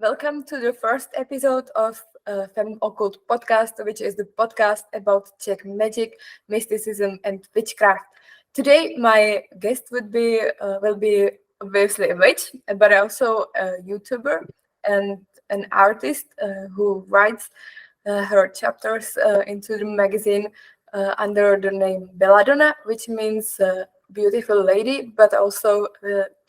Welcome to the first episode of FEMME OCCULTE podcast, which is the podcast about Czech magic, mysticism, and witchcraft. Today, my guest will be obviously a witch, but also a YouTuber and an artist who writes her chapters into the magazine under the name Belladonna, which means beautiful lady, but also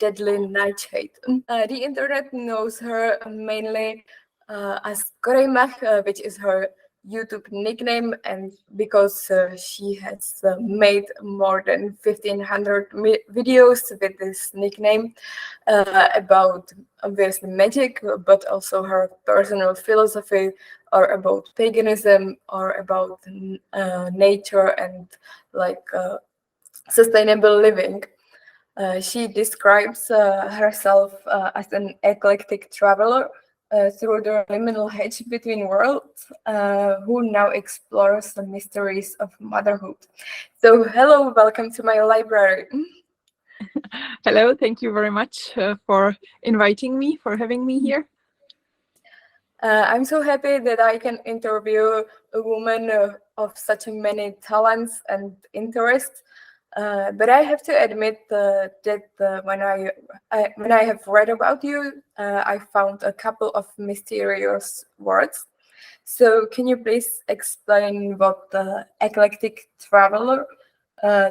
deadly nightshade. The internet knows her mainly as Koreimach, which is her YouTube nickname, and because she has made more than 1,500 videos with this nickname about obviously magic, but also her personal philosophy, or about paganism, or about nature and sustainable living. She describes herself as an eclectic traveler through the liminal hedge between worlds, who now explores the mysteries of motherhood. So, hello, welcome to my library. Hello, thank you very much for inviting me, for having me here. I'm so happy that I can interview a woman of such many talents and interests. But I have to admit that when I have read about you, I found a couple of mysterious words. So can you please explain what the eclectic traveler,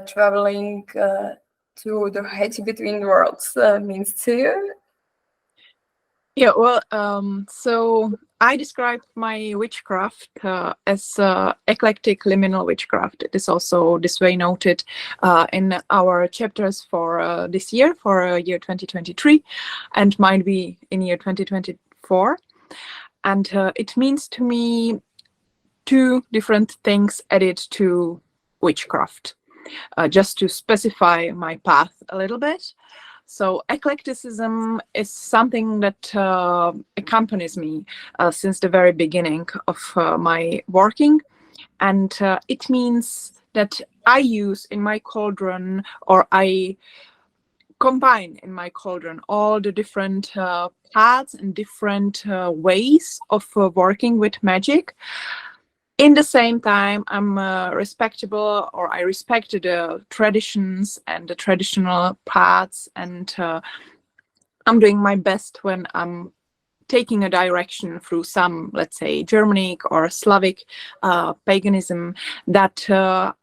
traveling to the hedge between worlds, means to you? Yeah, well, so I describe my witchcraft as eclectic liminal witchcraft. It is also this way noted in our chapters for this year, for year 2023, and might be in year 2024. And it means to me two different things added to witchcraft, just to specify my path a little bit. So eclecticism is something that accompanies me since the very beginning of my working. And it means that I use in my cauldron, or I combine in my cauldron, all the different paths and different ways of working with magic. In the same time, I'm respectable, or I respect the traditions and the traditional paths, and I'm doing my best when I'm taking a direction through some, let's say, Germanic or Slavic paganism, that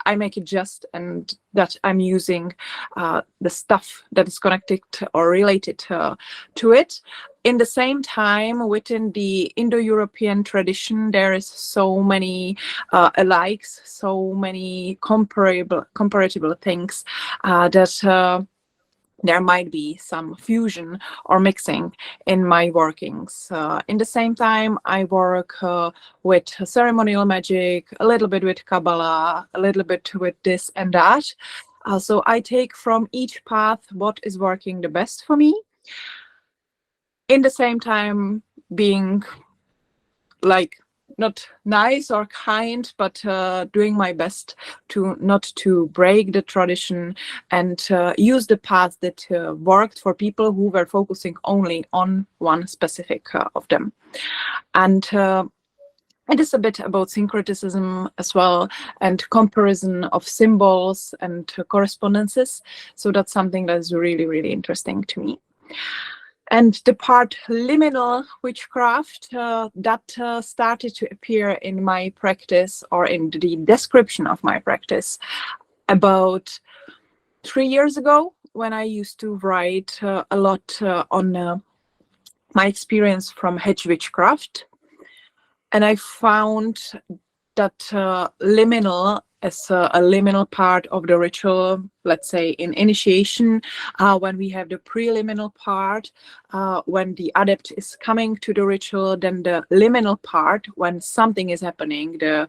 I make it just, and that I'm using the stuff that is connected or related to it. In the same time, within the Indo-European tradition, there is so many alikes, so many comparable things that there might be some fusion or mixing in my workings. In the same time, I work with ceremonial magic, a little bit with Kabbalah, a little bit with this and that. So I take from each path what is working the best for me. In the same time, being like not nice or kind, but doing my best to not to break the tradition, and use the paths that worked for people who were focusing only on one specific of them. And it is a bit about syncretism as well, and comparison of symbols and correspondences. So that's something that is really, really interesting to me. And the part liminal witchcraft that started to appear in my practice, or in the description of my practice, about 3 years ago, when I used to write a lot on my experience from hedge witchcraft. And I found that liminal as a liminal part of the ritual, let's say in initiation, when we have the preliminal part, when the adept is coming to the ritual, then the liminal part, when something is happening, the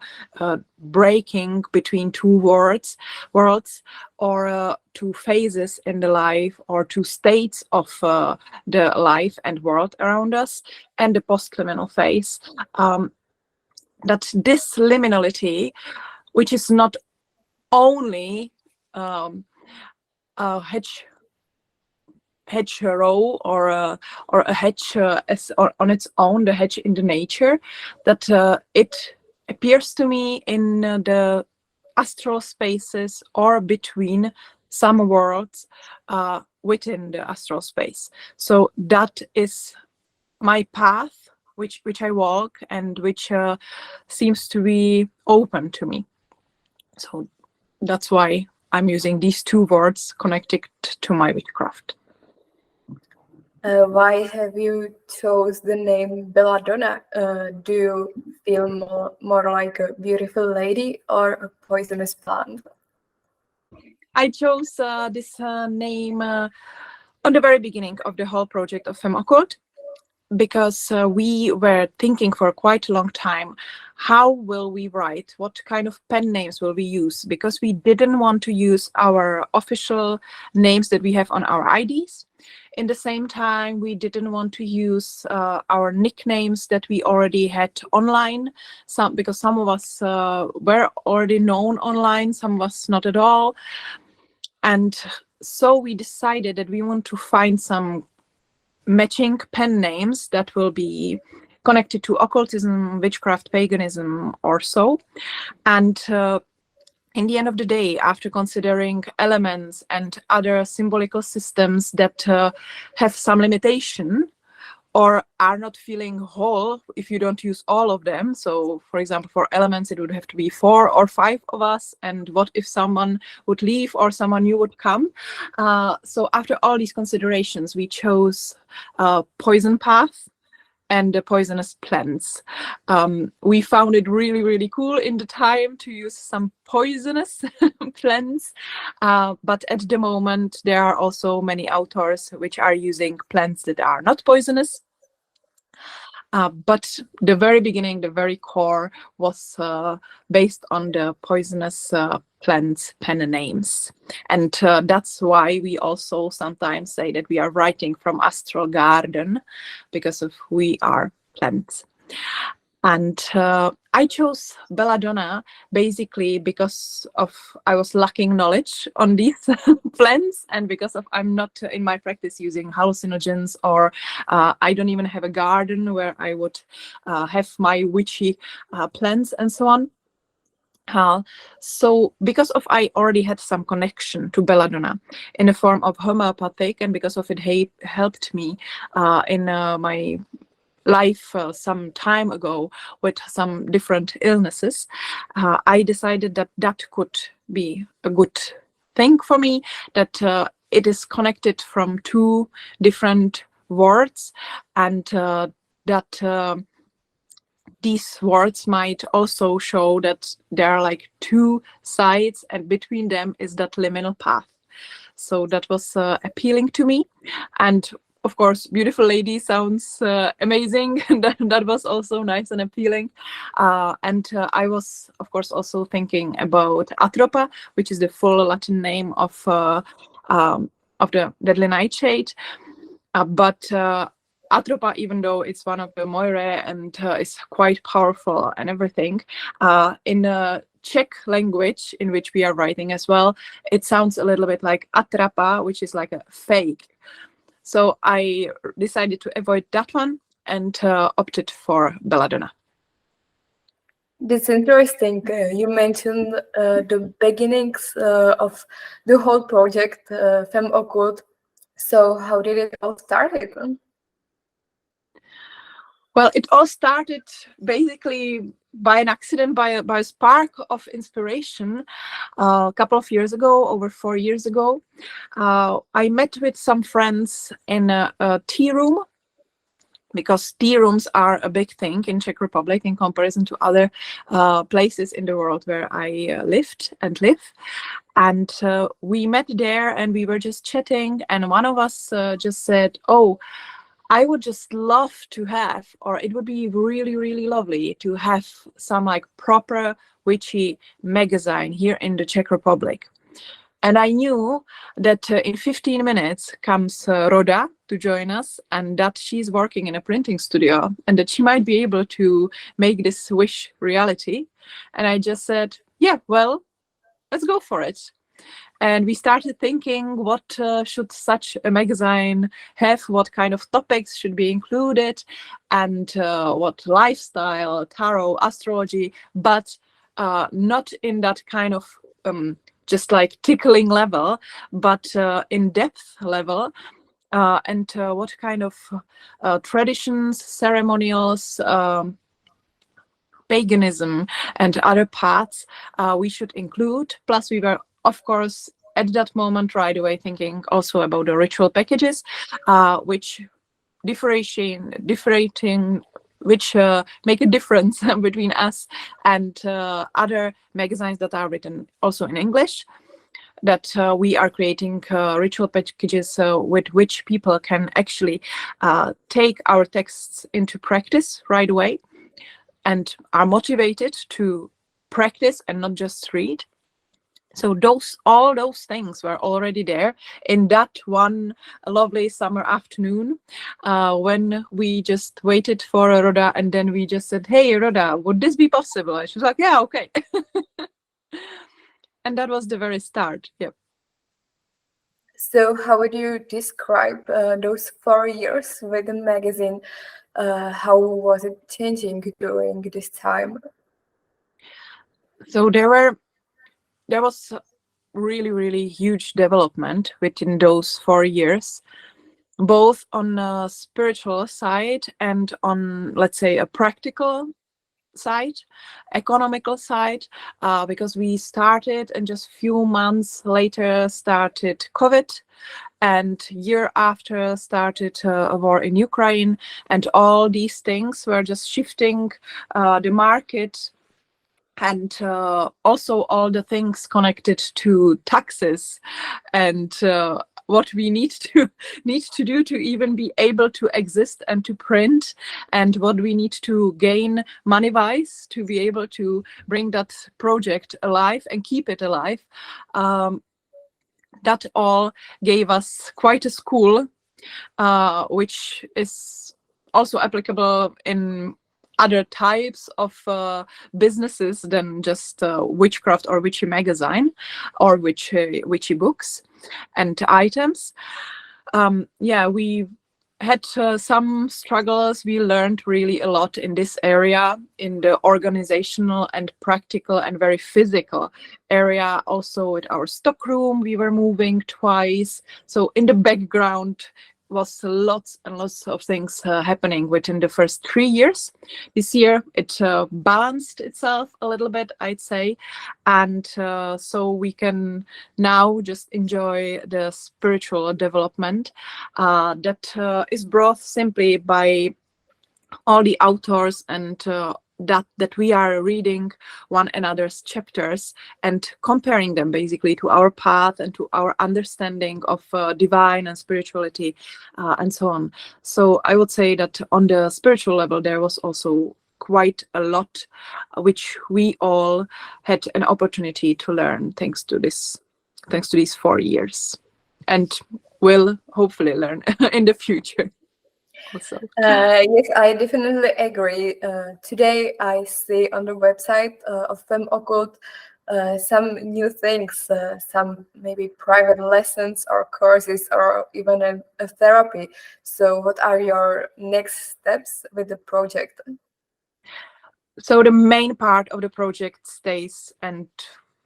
breaking between two worlds, or two phases in the life, or two states of the life and world around us, and the postliminal phase. That this liminality, which is not only hedge hedgerow or a hedge on its own, the hedge in the nature, that it appears to me in the astral spaces or between some worlds within the astral space. So that is my path, which I walk and which seems to be open to me. So that's why I'm using these two words connected to my witchcraft. Why have you chose the name Belladonna? Do you feel more like a beautiful lady or a poisonous plant? I chose this name on the very beginning of the whole project of FEMME OCCULTE, because we were thinking for quite a long time, how will we write? What kind of pen names will we use? Because we didn't want to use our official names that we have on our IDs. In the same time, we didn't want to use our nicknames that we already had online, because some of us were already known online, some of us not at all. And so we decided that we want to find some matching pen names that will be connected to occultism, witchcraft, paganism, or so. And in the end of the day, after considering elements and other symbolical systems that have some limitation or are not feeling whole if you don't use all of them. So, for example, for elements, it would have to be 4 or 5 of us. And what if someone would leave or someone new would come? So after all these considerations, we chose Poison Path and the poisonous plants. We found it really, really cool in the time to use some poisonous plants. But at the moment, there are also many authors which are using plants that are not poisonous. But the very beginning, the very core was based on the poisonous plants pen names. And that's why we also sometimes say that we are writing from astral garden, because of we are plants. And I chose Belladonna basically because of I was lacking knowledge on these plants, and because of I'm not in my practice using hallucinogens, or I don't even have a garden where I would have my witchy plants and so on. So because of I already had some connection to Belladonna in the form of homeopathic, and because of it helped me in my life some time ago with some different illnesses, I decided that that could be a good thing for me, that it is connected from 2 different words, and that these words might also show that there are like 2 sides, and between them is that liminal path. So that was appealing to me. And of course, beautiful lady sounds amazing. That was also nice and appealing. And I was, of course, also thinking about Atropa, which is the full Latin name of the deadly nightshade. But Atropa, even though it's one of the Moire and is quite powerful and everything, in the Czech language in which we are writing as well, it sounds a little bit like Atrapa, which is like a fake. So I decided to avoid that one and opted for Belladonna. That's interesting. You mentioned the beginnings of the whole project, FEMME OCCULTE. So how did it all start? Well, it all started basically by an accident, by a spark of inspiration. A couple of years ago, over 4 years ago, I met with some friends in a tea room, because tea rooms are a big thing in Czech Republic in comparison to other places in the world where I lived and live. And we met there and we were just chatting, and one of us just said, "Oh, I would just love to have, or it would be really, really lovely to have some like proper witchy magazine here in the Czech Republic." And I knew that in 15 minutes comes Roda to join us, and that she's working in a printing studio, and that she might be able to make this wish reality. And I just said, yeah, well, let's go for it. And we started thinking, what should such a magazine have? What kind of topics should be included? And what lifestyle, tarot, astrology, but not in that kind of just like tickling level, but in depth level. And what kind of traditions, ceremonials, paganism, and other paths we should include. Plus, we were, of course, at that moment right away thinking also about the ritual packages, which differentiating, which make a difference between us and other magazines that are written also in English. That we are creating ritual packages with which people can actually take our texts into practice right away and are motivated to practice and not just read. So all those things were already there in that one lovely summer afternoon when we just waited for Rhoda, and then we just said, "Hey, Rhoda, would this be possible?" And she was like, "Yeah, okay." And that was the very start. Yep. So how would you describe those 4 years with the magazine? How was it changing during this time? So there was really, really huge development within those 4 years, both on a spiritual side and on, let's say, a practical side, economical side, because we started and just few months later started COVID, and year after started a war in Ukraine, and all these things were just shifting the market, and also all the things connected to taxes and what we need to do to even be able to exist and to print, and what we need to gain money-wise to be able to bring that project alive and keep it alive. That all gave us quite a school, which is also applicable in other types of businesses than just Witchcraft or Witchy magazine or witchy books and items. Yeah, we had some struggles. We learned really a lot in this area, in the organizational and practical and very physical area. Also with our stockroom, we were moving twice. So in the background was lots and lots of things happening within the first 3 years. This year it balanced itself a little bit, I'd say, and so we can now just enjoy the spiritual development that is brought simply by all the authors and that we are reading one another's chapters and comparing them basically to our path and to our understanding of divine and spirituality and so on. So I would say that on the spiritual level there was also quite a lot which we all had an opportunity to learn thanks to these 4 years, and will hopefully learn in the future. Yes, I definitely agree. Today I see on the website of FEMME OCCULTE some new things, some maybe private lessons or courses or even a therapy. So what are your next steps with the project? So the main part of the project stays and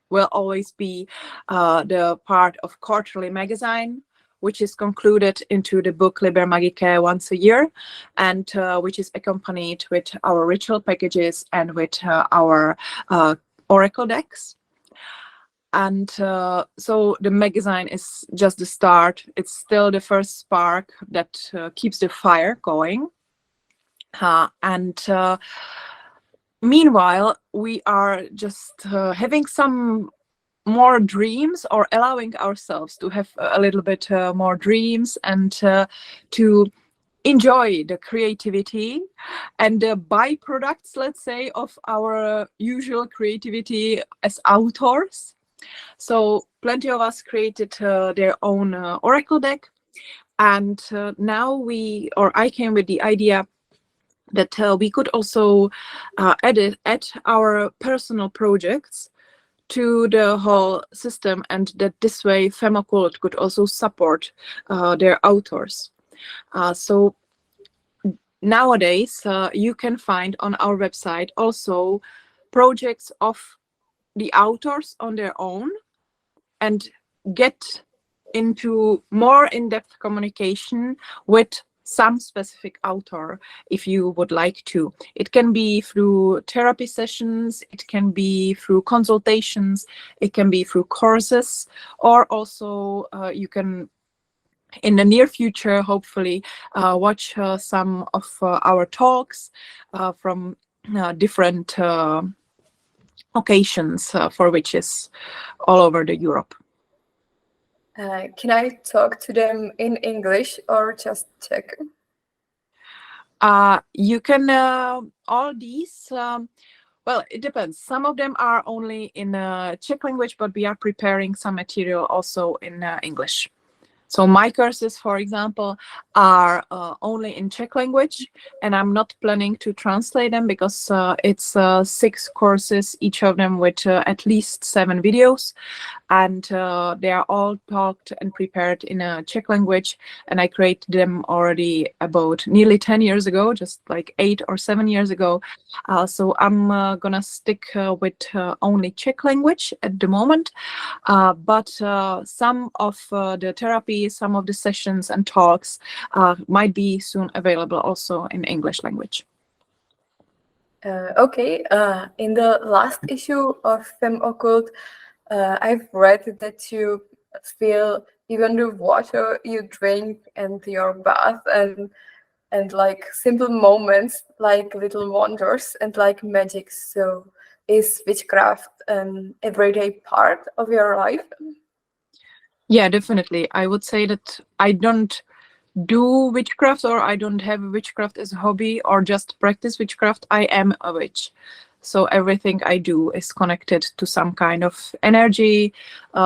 will always be the part of quarterly magazine, which is concluded into the book Liber Magicae once a year, and which is accompanied with our ritual packages and with our oracle decks. And so the magazine is just the start. It's still the first spark that keeps the fire going. Meanwhile, we are just having some more dreams, or allowing ourselves to have a little bit more dreams and to enjoy the creativity and the byproducts, let's say, of our usual creativity as authors. So plenty of us created their own oracle deck, and now I came with the idea that we could also add our personal projects to the whole system, and that this way FEMME OCCULTE could also support their authors. So nowadays, you can find on our website also projects of the authors on their own and get into more in-depth communication with some specific author if you would like to. It can be through therapy sessions, it can be through consultations, it can be through courses, or also you can in the near future hopefully watch some of our talks from different occasions for witches all over the Europe. Can I talk to them in English or just Czech? You can all these. Well, it depends. Some of them are only in Czech language, but we are preparing some material also in English. So my courses, for example, are only in Czech language, and I'm not planning to translate them because it's 6 courses, each of them with at least 7 videos. And they are all taught and prepared in a Czech language, and I created them already about nearly 10 years ago, just like 8 or 7 years ago. So I'm gonna stick with only Czech language at the moment, but some of the therapy, some of the sessions and talks might be soon available also in English language. Okay, in the last issue of FEMME OCCULTE, I've read that you feel even the water you drink and your bath and like simple moments like little wonders and like magic. So is witchcraft an everyday part of your life? Yeah, definitely. I would say that I don't do witchcraft, or I don't have witchcraft as a hobby or just practice witchcraft. I am a witch. So everything I do is connected to some kind of energy,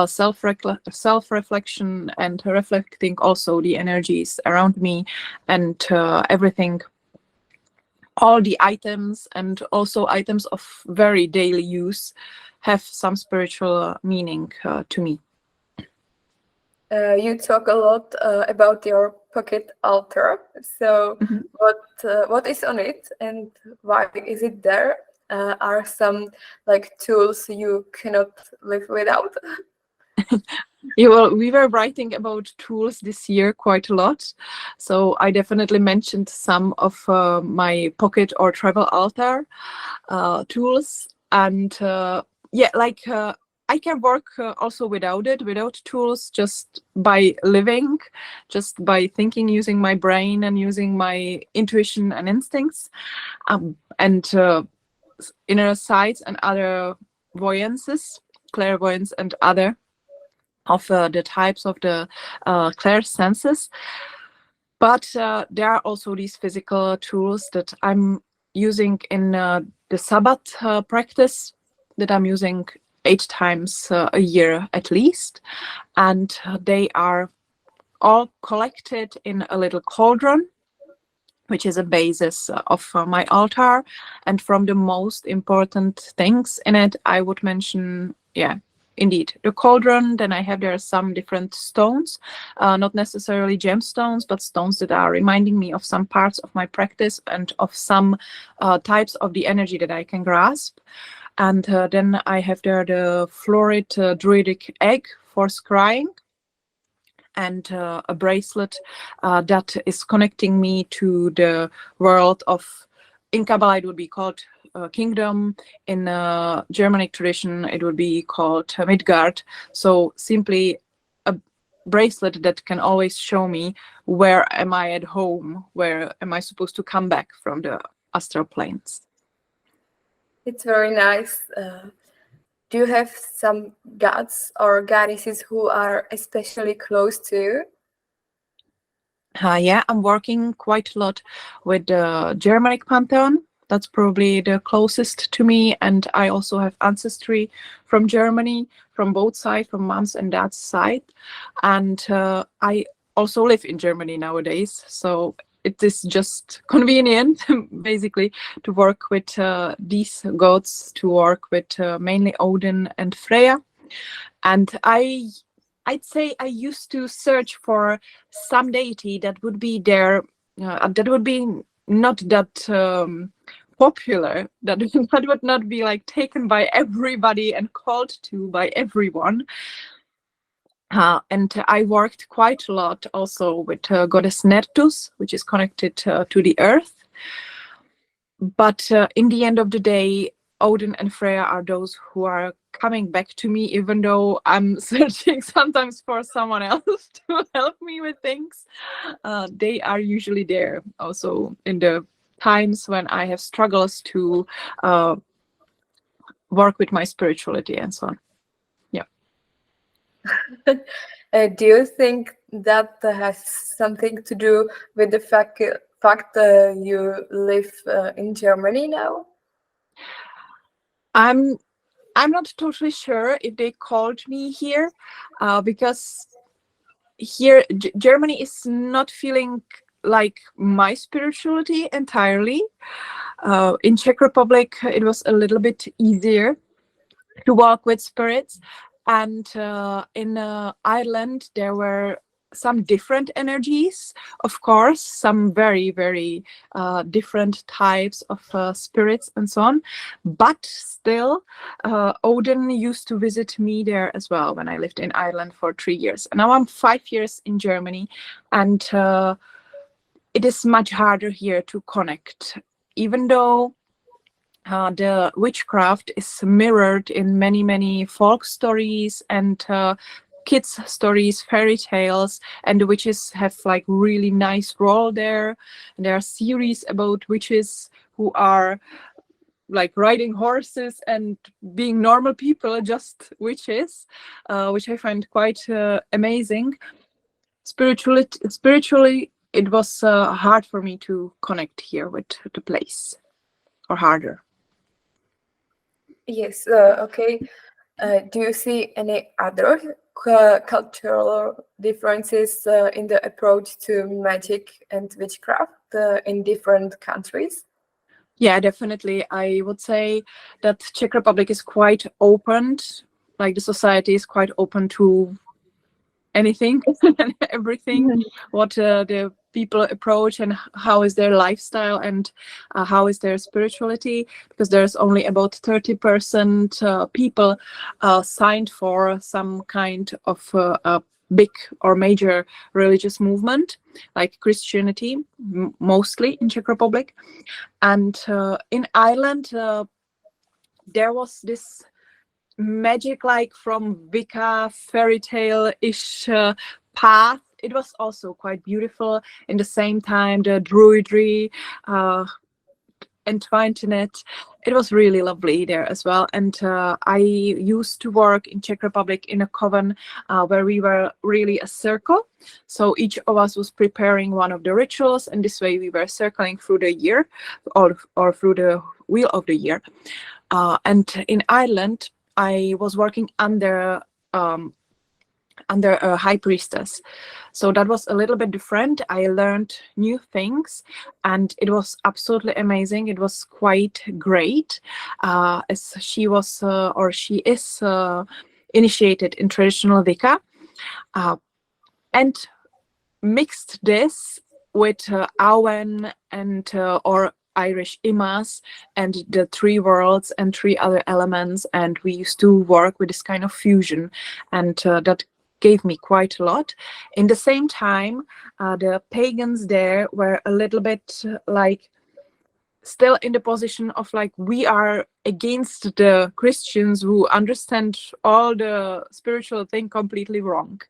self-reflection, and reflecting also the energies around me, and everything, all the items and also items of very daily use have some spiritual meaning to me. You talk a lot about your pocket altar. So what is on it and why is it there? Are some like tools you cannot live without? Yeah, well, we were writing about tools this year quite a lot, so I definitely mentioned some of my pocket or travel altar tools, and yeah, like I can work also without tools, just by living, just by thinking, using my brain and using my intuition and instincts, and inner sights and other voyances, clairvoyance and other of the types of the clair senses. But there are also these physical tools that I'm using in the Sabbath practice, that I'm using 8 times a year at least, and they are all collected in a little cauldron, which is a basis of my altar. And from the most important things in it, I would mention, yeah, indeed, the cauldron. Then I have there some different stones, not necessarily gemstones, but stones that are reminding me of some parts of my practice and of some types of the energy that I can grasp. And then I have there the florid druidic egg for scrying, and a bracelet that is connecting me to the world of, in Kabbalah it would be called kingdom, in Germanic tradition it would be called Midgard. So simply a bracelet that can always show me where am I at home, where am I supposed to come back from the astral planes. It's very nice. Do you have some gods or goddesses who are especially close to you? Yeah, I'm working quite a lot with the Germanic pantheon. That's probably the closest to me, and I also have ancestry from Germany, from both sides, from mom's and dad's side. And I also live in Germany nowadays, so it is just convenient, basically, to work with these gods, to work with mainly Odin and Freya. And I'd say I used to search for some deity that would be there, that would be not that popular, that that would not be like taken by everybody and called to by everyone. And I worked quite a lot also with goddess Nertus, which is connected to the earth. But in the end of the day, Odin and Freya are those who are coming back to me, even though I'm searching sometimes for someone else to help me with things. They are usually there also in the times when I have struggles to work with my spirituality and so on. Yeah. Do you think that has something to do with the fact you live in Germany now? I'm not totally sure if they called me here, because here Germany is not feeling like my spirituality entirely. In Czech Republic, it was a little bit easier to walk with spirits, and in Ireland there were some different energies, of course, some very, very different types of spirits and so on. But still, Odin used to visit me there as well when I lived in Ireland for 3 years. And now I'm 5 years in Germany, and it is much harder here to connect, even though the witchcraft is mirrored in many, many folk stories and kids stories, fairy tales, and the witches have like really nice role there. And there are series about witches who are like riding horses and being normal people, just witches, which I find quite amazing. Spiritually, it was hard for me to connect here with the place, or harder. Yes, okay. Do you see any other cultural differences in the approach to magic and witchcraft in different countries? Yeah, definitely. I would say that Czech Republic is quite open, like the society is quite open to anything and everything, what the people approach and how is their lifestyle and how is their spirituality, because there's only about 30% people signed for some kind of a big or major religious movement, like Christianity, mostly in Czech Republic. And in Ireland, there was this magic, like from Wicca fairy tale-ish path. It was also quite beautiful. In the same time, the druidry entwined in it. It was really lovely there as well. And I used to work in Czech Republic in a coven where we were really a circle. So each of us was preparing one of the rituals, and this way we were circling through the year, or through the wheel of the year. And in Ireland, I was working under a high priestess, so that was a little bit different. I learned new things, and it was absolutely amazing. It was quite great, as she was or she is initiated in traditional Wicca, and mixed this with Awen and or Irish Imas and the 3 worlds and 3 other elements, and we used to work with this kind of fusion, and that gave me quite a lot. In the same time, the pagans there were a little bit like still in the position of like, we are against the Christians who understand all the spiritual thing completely wrong,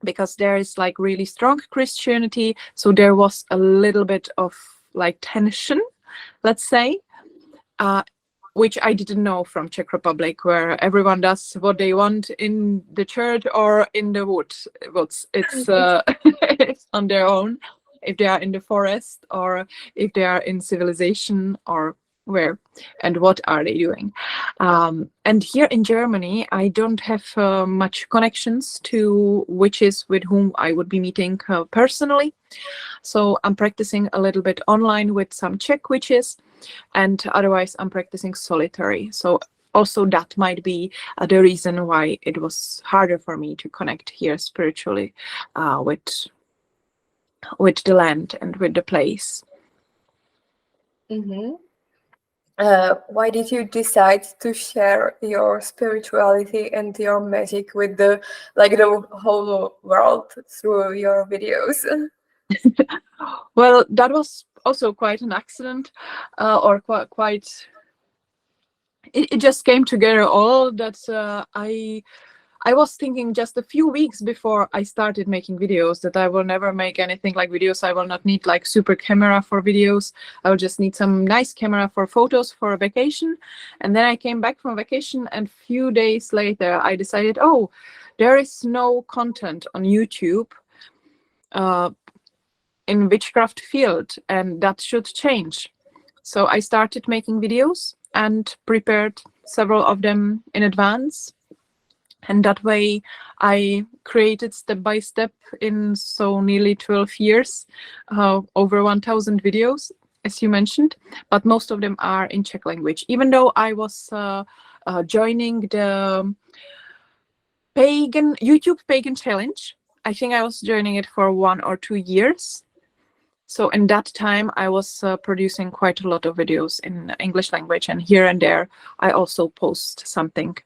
because there is like really strong Christianity. So there was a little bit of like tension, let's say, which I didn't know from Czech Republic, where everyone does what they want in the church or in the woods. It's it's on their own, if they are in the forest or if they are in civilization or where and what are they doing. And here in Germany, I don't have much connections to witches with whom I would be meeting personally. So I'm practicing a little bit online with some Czech witches, and otherwise I'm practicing solitary. So also that might be the reason why it was harder for me to connect here spiritually with the land and with the place. Mm-hmm. Why did you decide to share your spirituality and your magic with the whole world through your videos? Well, that was also quite an accident, or quite. It just came together all that I was thinking just a few weeks before I started making videos that I will never make anything like videos. I will not need like super camera for videos. I will just need some nice camera for photos for a vacation. And then I came back from vacation, and a few days later I decided, oh, there is no content on YouTube in witchcraft field, and that should change. So I started making videos and prepared several of them in advance. And that way I created step by step in so nearly 12 years, over 1,000 videos, as you mentioned, but most of them are in Czech language. Even though I was joining the YouTube Pagan Challenge, I think I was joining it for 1 or 2 years. So in that time, I was producing quite a lot of videos in English language, and here and there, I also post something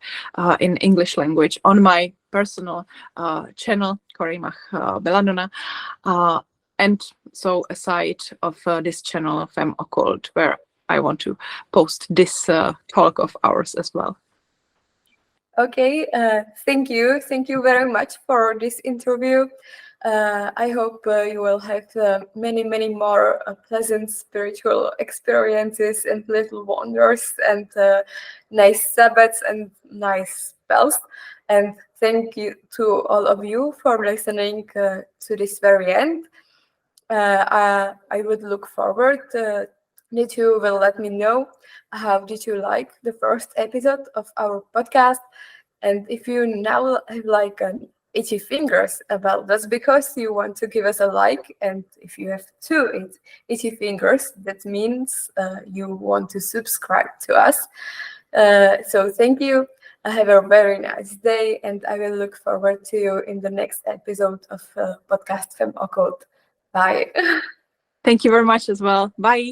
in English language on my personal channel, Belladonna, and so aside of this channel, FEMME OCCULTE, where I want to post this talk of ours as well. Okay, thank you very much for this interview. I hope you will have many more pleasant spiritual experiences and little wonders and nice Sabbats and nice spells. And thank you to all of you for listening to this very end. I would look forward that you will let me know how did you like the first episode of our podcast. And if you now have like an itchy fingers about us because you want to give us a like, and if you have two itchy fingers, that means you want to subscribe to us. So thank you. Have a very nice day, and I will look forward to you in the next episode of podcast FEMME OCCULTE. Bye. Thank you very much as well. Bye.